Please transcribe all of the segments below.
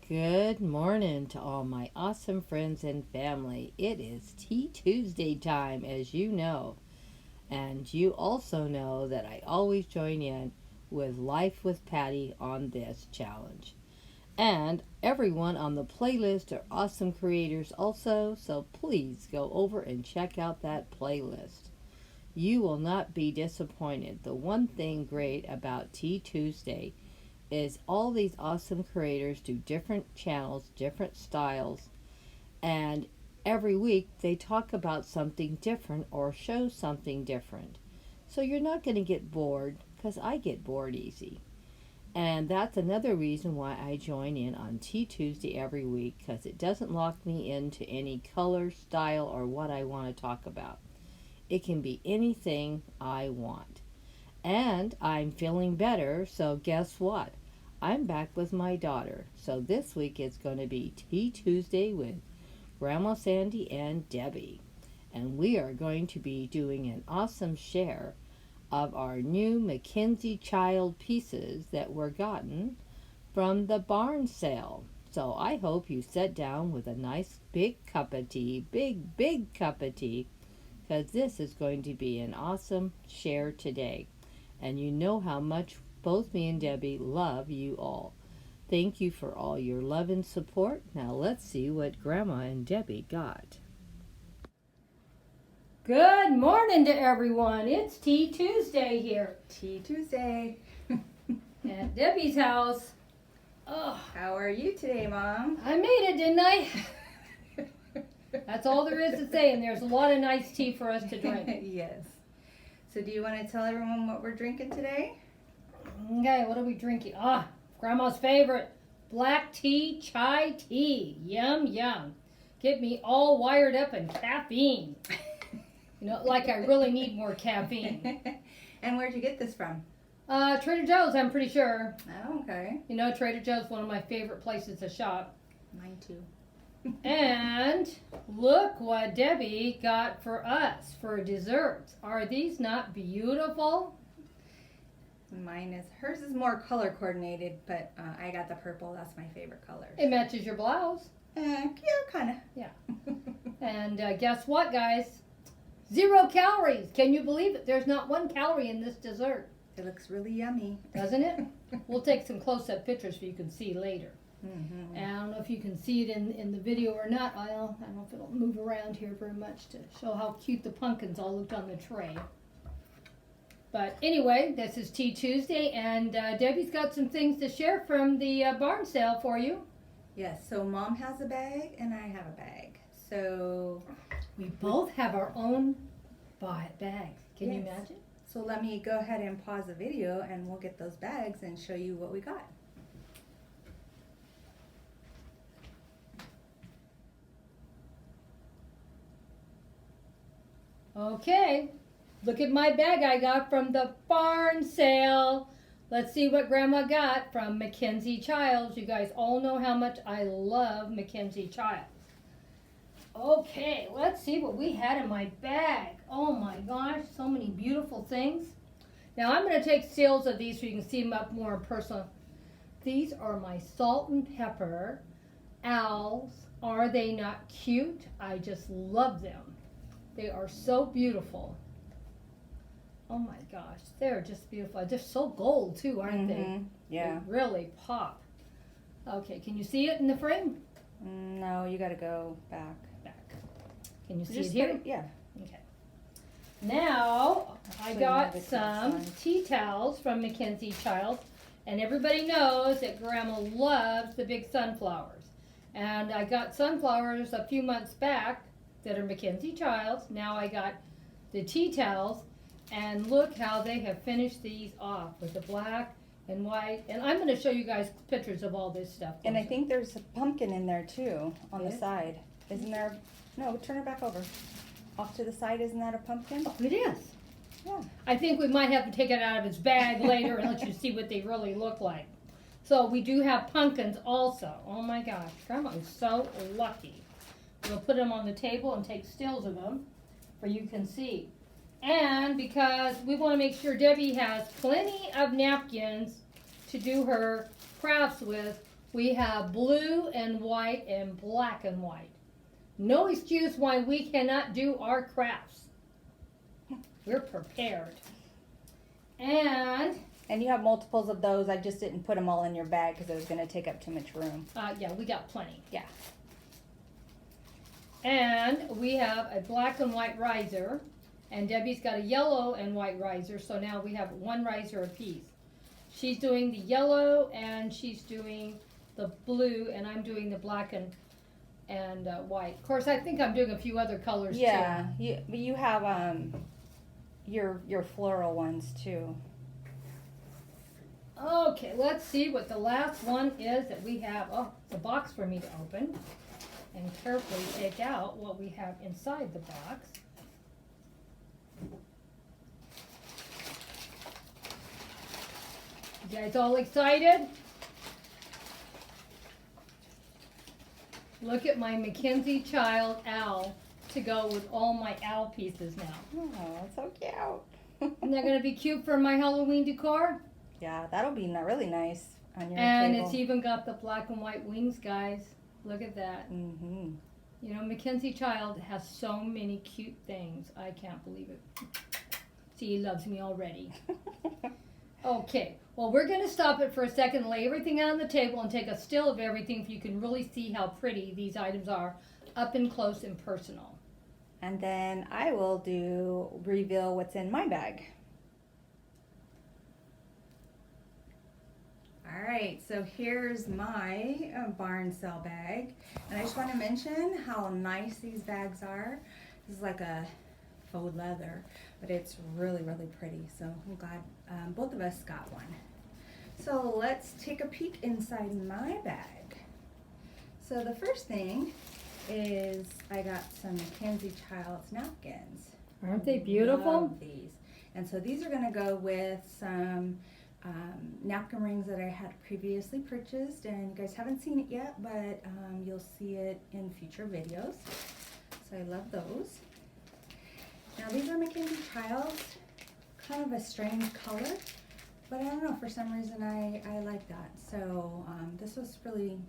Good morning to all my awesome friends and family. It is Tea Tuesday time, as you know. And you also know that I always join in with Life with Patti on this challenge. And everyone on the playlist are awesome creators also, so please go over and check out that playlist. You will not be disappointed. The one thing great about Tea Tuesday is all these awesome creators do different channels, different styles, and every week they talk about something different or show something different. So you're not going to get bored because I get bored easy. And that's another reason why I join in on Tea Tuesday every week because it doesn't lock me into any color, style, or what I want to talk about. It can be anything I want. And I'm feeling better, so guess what? I'm back with my daughter. So this week it's going to be Tea Tuesday with Grandma Sandy and Debbie. And we are going to be doing an awesome share of our new Mackenzie Childs pieces that were gotten from the barn sale. So I hope you sit down with a nice big cup of tea, big cup of tea, because this is going to be an awesome share today. And you know how much both me and Debbie love you all. Thank you for all your love and support. Now let's see what Grandma and Debbie got. Good morning to everyone. It's Tea Tuesday here. Tea Tuesday. At Debbie's house. Oh, how are you today, Mom? I made it, didn't I? That's all there is to say, and there's a lot of nice tea for us to drink. Yes. So do you want to tell everyone what we're drinking today? Okay, what are we drinking? Grandma's favorite, black tea, chai tea. Yum, yum. Get me all wired up in caffeine. Like I really need more caffeine. And where'd you get this from? Trader Joe's, I'm pretty sure. Oh, okay. Trader Joe's, one of my favorite places to shop. Mine too. And look what Debbie got for us for desserts. Are these not beautiful? Hers is more color coordinated, but I got the purple. That's my favorite color. It matches your blouse. Yeah, kind of. Yeah. And guess what, guys? 0 calories. Can you believe it? There's not 1 calorie in this dessert. It looks really yummy. Doesn't it? We'll take some close-up pictures so you can see later. Mm-hmm. And I don't know if you can see it in the video or not. I don't know if it'll move around here very much to show how cute the pumpkins all looked on the tray. But anyway, this is Tea Tuesday, and Debbie's got some things to share from the barn sale for you. Yes, so Mom has a bag and I have a bag. So we both have our own bags. Can you imagine? So let me go ahead and pause the video and we'll get those bags and show you what we got. Okay, look at my bag I got from the barn sale. Let's see what Grandma got from Mackenzie Childs. You guys all know how much I love Mackenzie Childs. Okay, let's see what we had in my bag. Oh my gosh, so many beautiful things. Now I'm going to take stills of these so you can see them up more in person. These are my salt and pepper owls. Are they not cute? I just love them. They are so beautiful. Oh my gosh, they're just beautiful. They're so gold too, aren't they? Yeah. They really pop. Okay, can you see it in the frame? No, you gotta go back. Can you see it here? Yeah. Okay. Now, I got some tea towels from Mackenzie Childs, and everybody knows that Grandma loves the big sunflowers. And I got sunflowers a few months back that are Mackenzie Childs. Now I got the tea towels, and look how they have finished these off with the black and white. And I'm going to show you guys pictures of all this stuff. And I think there's a pumpkin in there too on the side. Isn't there? No, turn it back over. Off to the side, isn't that a pumpkin? Oh, it is. Yeah. I think we might have to take it out of its bag later and let you see what they really look like. So we do have pumpkins also. Oh my gosh, Grandma is so lucky. We'll put them on the table and take stills of them for you can see. And because we want to make sure Debbie has plenty of napkins to do her crafts with, We have blue and white and black and white. No excuse why we cannot do our crafts. We're prepared. And you have multiples of those. I just didn't put them all in your bag because it was going to take up too much room. yeah, we got plenty. Yeah. And we have a black and white riser. And Debbie's got a yellow and white riser. So now we have one riser apiece. She's doing the yellow and she's doing the blue, and I'm doing the black and white. Of course, I think I'm doing a few other colors too. Yeah, you have your floral ones too. Okay, let's see what the last one is that we have. Oh, it's a box for me to open and carefully take out what we have inside the box. You guys all excited? Look at my Mackenzie Childs owl to go with all my owl pieces now. Oh, so cute. Isn't that going to be cute for my Halloween decor? Yeah, that'll be really nice on your And table. it's even got the black and white wings, guys. Look at that. Mm-hmm. You know, Mackenzie Childs has so many cute things. I can't believe it. See, he loves me already. Okay, well, we're going to stop it for a second, lay everything out on the table, and take a still of everything so you can really see how pretty these items are up and close and personal. And then I will reveal what's in my bag. All right, so here's my barn sale bag. And I just want to mention how nice these bags are. This is like a faux leather, but it's really, really pretty. So I'm glad both of us got one. So let's take a peek inside my bag. So the first thing is I got some Mackenzie Childs napkins. Aren't they beautiful? Love these. And so these are going to go with some napkin rings that I had previously purchased, and you guys haven't seen it yet, but you'll see it in future videos. So I love those. Now these are Mackenzie Childs, kind of a strange color, but I don't know, for some reason I like that. So this was really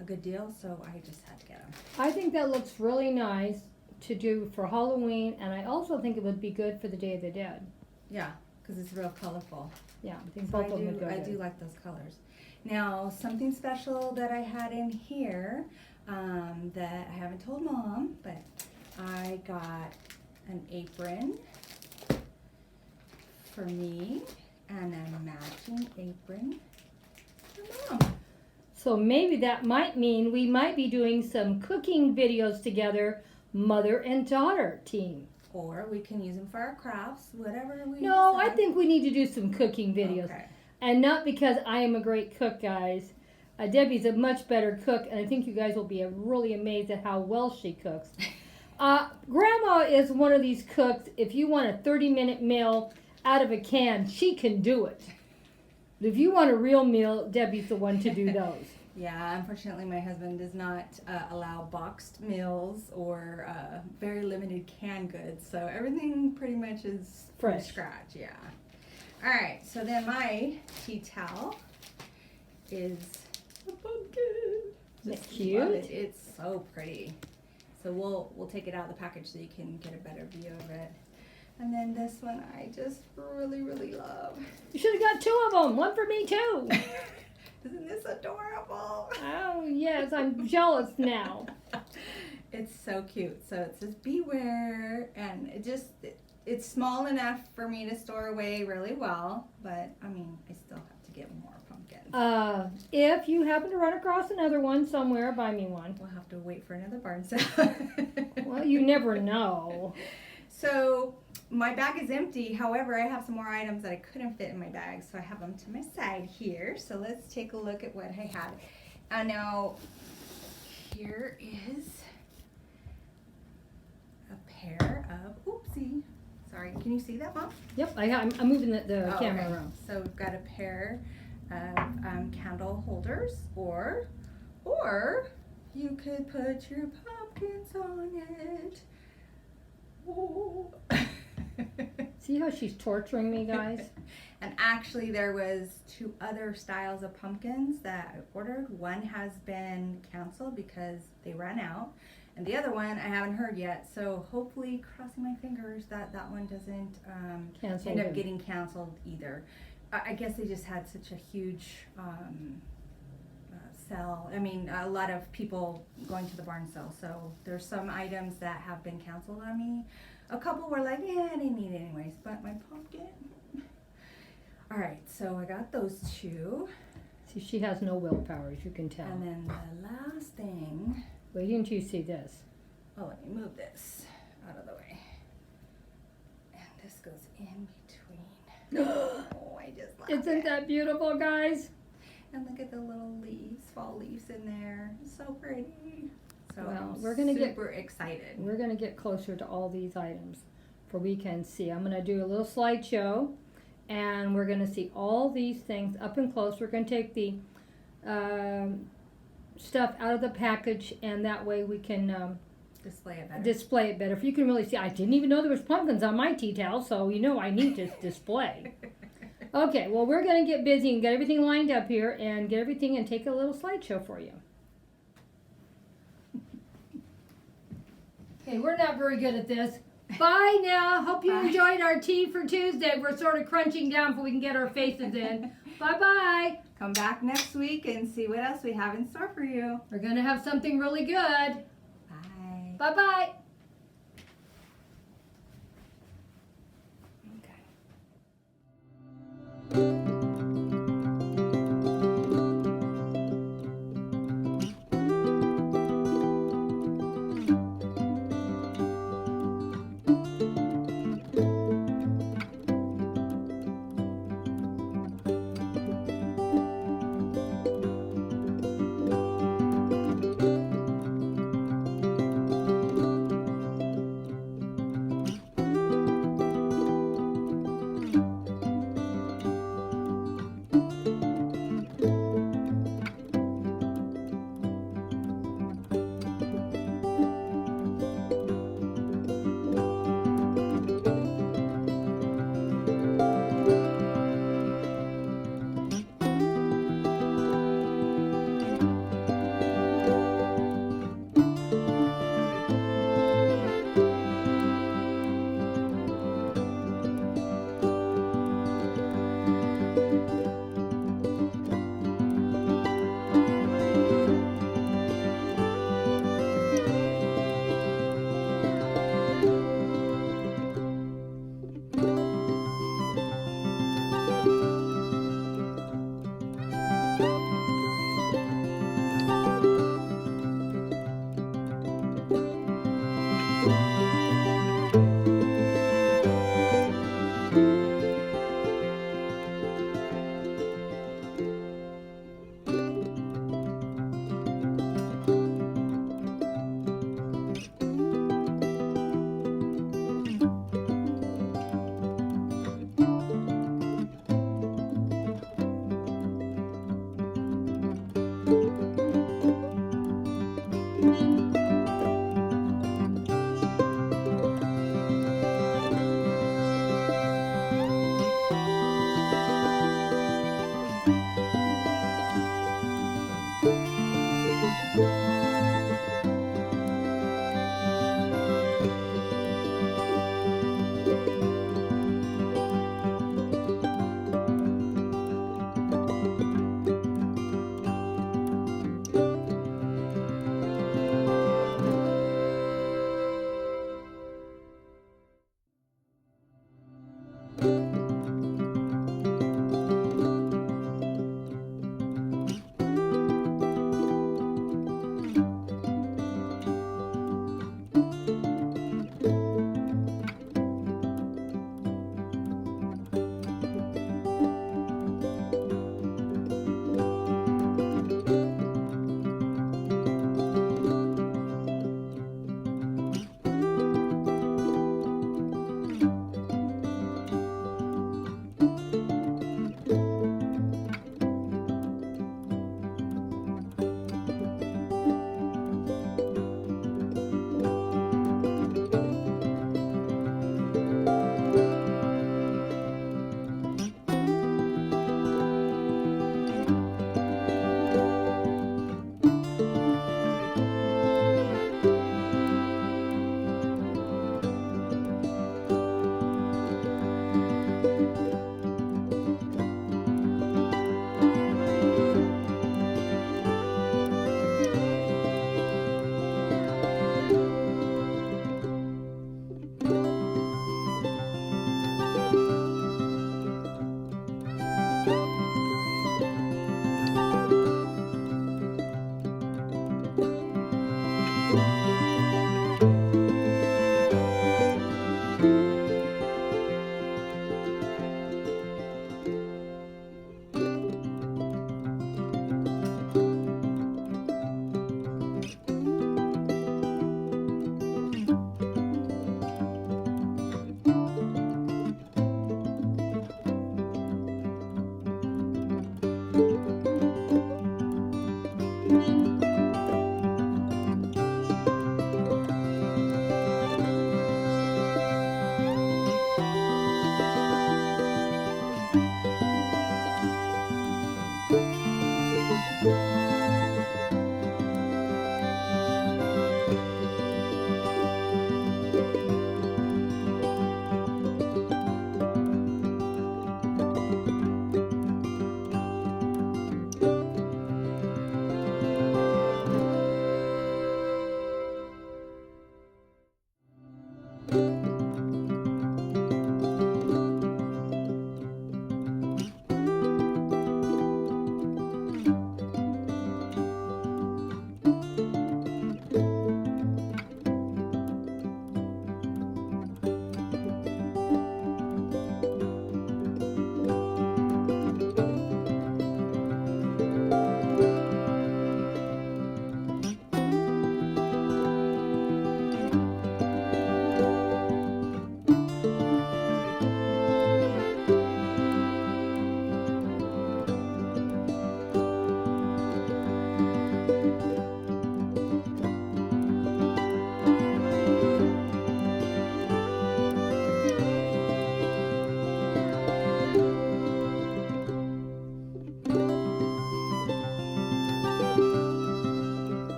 a good deal, so I just had to get them. I think that looks really nice to do for Halloween, and I also think it would be good for the Day of the Dead. Yeah, because it's real colorful. Yeah, I think So both of them would go I good. do like those colors. Now, something special that I had in here that I haven't told Mom, but I got an apron for me and a matching apron for Mom. So maybe that might mean we might be doing some cooking videos together, mother and daughter team. Or we can use them for our crafts, whatever we No, I decide. think we need to do some cooking videos. Okay. And not because I am a great cook, guys. Debbie's a much better cook, and I think you guys will be really amazed at how well she cooks. Grandma is one of these cooks, if you want a 30-minute meal out of a can, she can do it. If you want a real meal, Debbie's the one to do those. Yeah, unfortunately my husband does not allow boxed meals or very limited canned goods, so everything pretty much is from Fresh. scratch, yeah. All right, so then my tea towel is a pumpkin. Isn't it Just cute? love it. It's so pretty. So we'll take it out of the package so you can get a better view of it. And then this one I just really, really love. You should have got 2 of them. One for me, too. Isn't this adorable? Oh, yes. I'm jealous now. It's so cute. So it says beware, and it's small enough for me to store away really well, but I mean, I still have to get more pumpkins. If you happen to run across another one somewhere, buy me one. We'll have to wait for another barn sale. Well, you never know. So my bag is empty. However, I have some more items that I couldn't fit in my bag, so I have them to my side here. So let's take a look at what I had. And now here is a pair of, oopsie, sorry, can you see that, Mom? Yep, I'm moving the Oh, camera okay. around. So we've got a pair of candle holders, or you could put your pumpkins on it. Ooh. See how she's torturing me, guys? And actually there was 2 other styles of pumpkins that I ordered. One has been canceled because they ran out. And the other one I haven't heard yet. So hopefully, crossing my fingers, that one doesn't end up getting canceled either. I guess they just had such a huge sell. I mean, a lot of people going to the barn sale. So there's some items that have been canceled on me. A couple were like, yeah, I didn't need it anyways. But my pumpkin. All right, so I got those 2. See, she has no willpower, as you can tell. And then the last thing. Wait until you see this. Oh, let me move this out of the way. And this goes in between. Oh, I just love Isn't it. that beautiful, guys? And look at the little leaves, fall leaves in there. So pretty. So Well, I'm we're gonna get super excited. We're going to get closer to all these items for we can see. I'm going to do a little slideshow, and we're going to see all these things up and close. We're going to take the stuff out of the package, and that way we can Display it better. display it better. If you can really see, I didn't even know there was pumpkins on my tea towel, so you know I need to display. Okay, well, we're going to get busy and get everything lined up here and get everything and take a little slideshow for you. Okay, we're not very good at this. Bye now. Hope you Bye. enjoyed our tea for Tuesday. We're sort of crunching down so we can get our faces in. Bye-bye. Come back next week and see what else we have in store for you. We're going to have something really good. Bye. Bye-bye. Bye.